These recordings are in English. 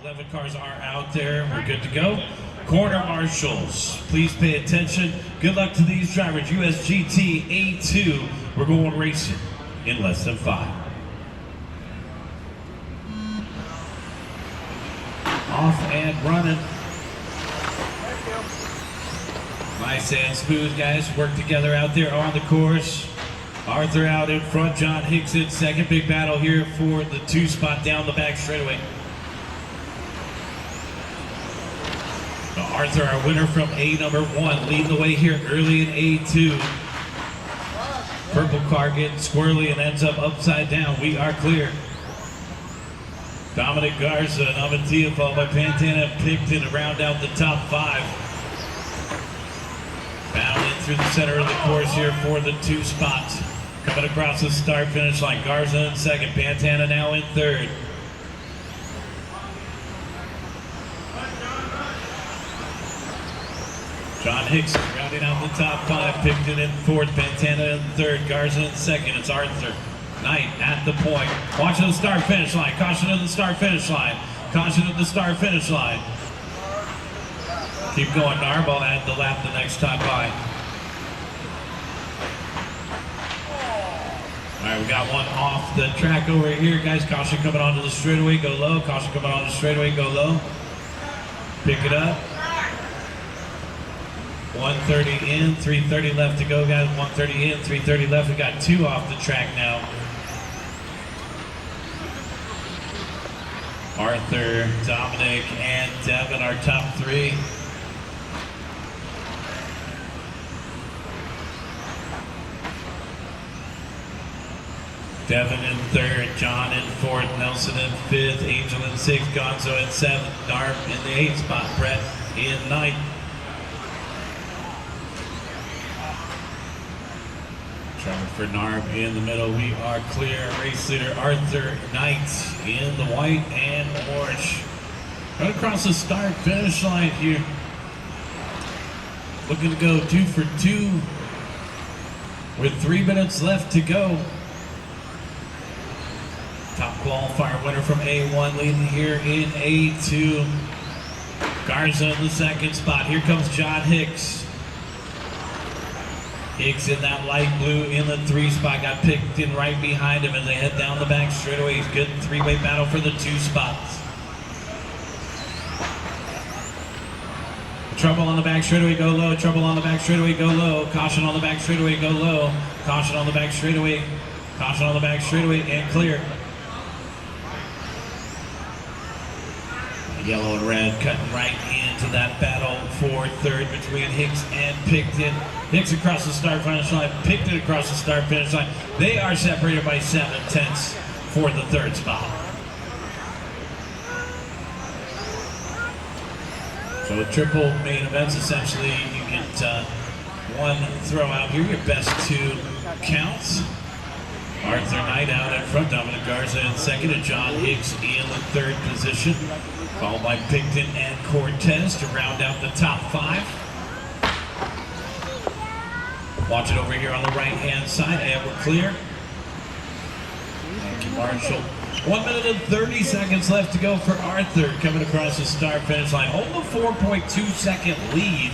11 cars are out there. We're good to go. Corner marshals, please pay attention. Good luck to these drivers. USGT A2. We're going racing in less than 5. Off and running. Nice and smooth, guys. Work together out there on the course. Arthur out in front, John Hicks in second. Big battle here for the 2 spot down the back straightaway. Arthur, our winner from A number 1, leading the way here early in A2. Purple car getting squirrely and ends up upside down. We are clear. Dominic Garza and Aventia followed by Pantana and Picton to round out the top 5. Bound in through the center of the course here for the 2 spots. Coming across the start finish line. Garza in second, Pantana now in third. John Hicks rounding out the top 5, Picton in fourth, Pantana in third, Garza in second. It's Arthur Knight at the point. Watching the start finish line. Caution at the start finish line. Caution at the start finish line. Keep going, Narb. I'll add the lap the next time by. All right, we got one off the track over here, guys. Caution coming onto the straightaway, go low. Caution coming onto the straightaway, go low. Pick it up. 130 in, 330 left to go, guys. 130 in, 330 left. We got 2 off the track now. Arthur, Dominic, and Devin, our top 3. Devin in third, John in fourth, Nelson in 5th, Angel in 6th, Gonzo in 7th, Narb in the 8th spot, Brett in 9th. Trevor for Narb in the middle. We are clear. Race leader Arthur Knight in the white and orange. Right across the start finish line here. Looking to go 2 for 2 with 3 minutes left to go. Top qualifier winner from A1 leading here in A2. Garza in the 2nd spot. Here comes John Hicks. Hicks in that light blue in the 3 spot, got picked in right behind him as they head down the back straightaway. He's good 3-way battle for the 2 spots. Trouble on the back straightaway, go low. Trouble on the back straightaway, go low. Caution on the back straightaway, go low. Caution on the back straightaway. Caution on the back straightaway, and clear. Yellow and red cutting right into that battle for third between Hicks and Picton. Hicks across the start finish line, Picton across the start finish line. They are separated by 7/10 for the 3rd spot. So a triple main events, essentially you get 1 throw out here, your best 2 counts. Arthur Knight out in front, Dominic Garza in 2nd, and John Hicks in the 3rd position. Followed by Picton and Cortez to round out the top 5. Watch it over here on the right-hand side, and we're clear. Thank you, Marshall. 1 minute and 30 seconds left to go for Arthur coming across the start-finish line. Holding a 4.2-second lead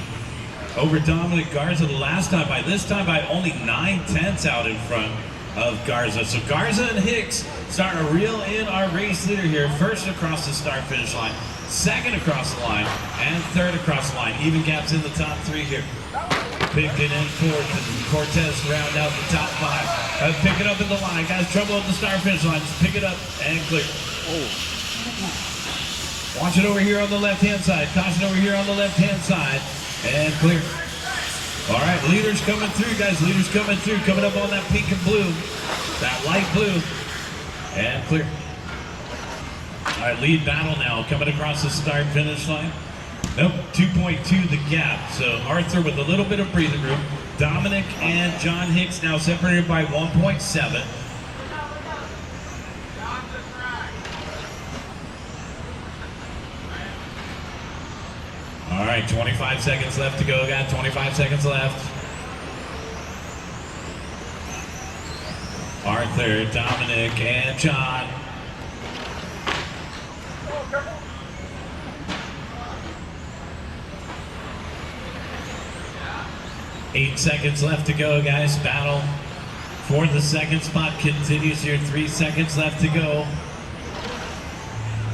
over Dominic Garza the last time. By this time, by only 9/10 out in front of Garza. So Garza and Hicks starting to reel in our race leader here. 1st across the start finish line, 2nd across the line, and 3rd across the line. Even gaps in the top 3 here. Picton in 4th, and Cortez round out the top 5. Pick it up in the line, guys. Trouble at the start finish line. Just pick it up and clear. Watch it over here on the left-hand side. Caution over here on the left-hand side, and clear. All right, leaders coming through, guys. Leaders coming through, coming up on that pink and blue, that light blue, and clear. All right, lead battle now coming across the start finish line. Nope, 2.2 the gap. So Arthur with a little bit of breathing room. Dominic and John Hicks now separated by 1.7. All right, 25 seconds left to go. Got 25 seconds left. Arthur, Dominic, and John. 8 seconds left to go, guys. Battle for the second spot continues here. 3 seconds left to go.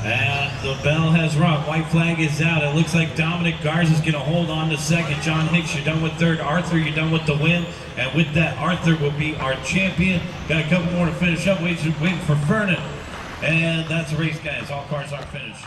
And the bell has rung. White flag is out. It looks like Dominic Garza is going to hold on to second. John Hicks, you're done with third. Arthur, you're done with the win. And with that, Arthur will be our champion. Got a couple more to finish up. Waiting for Fernan. And that's the race, guys. All cars are finished.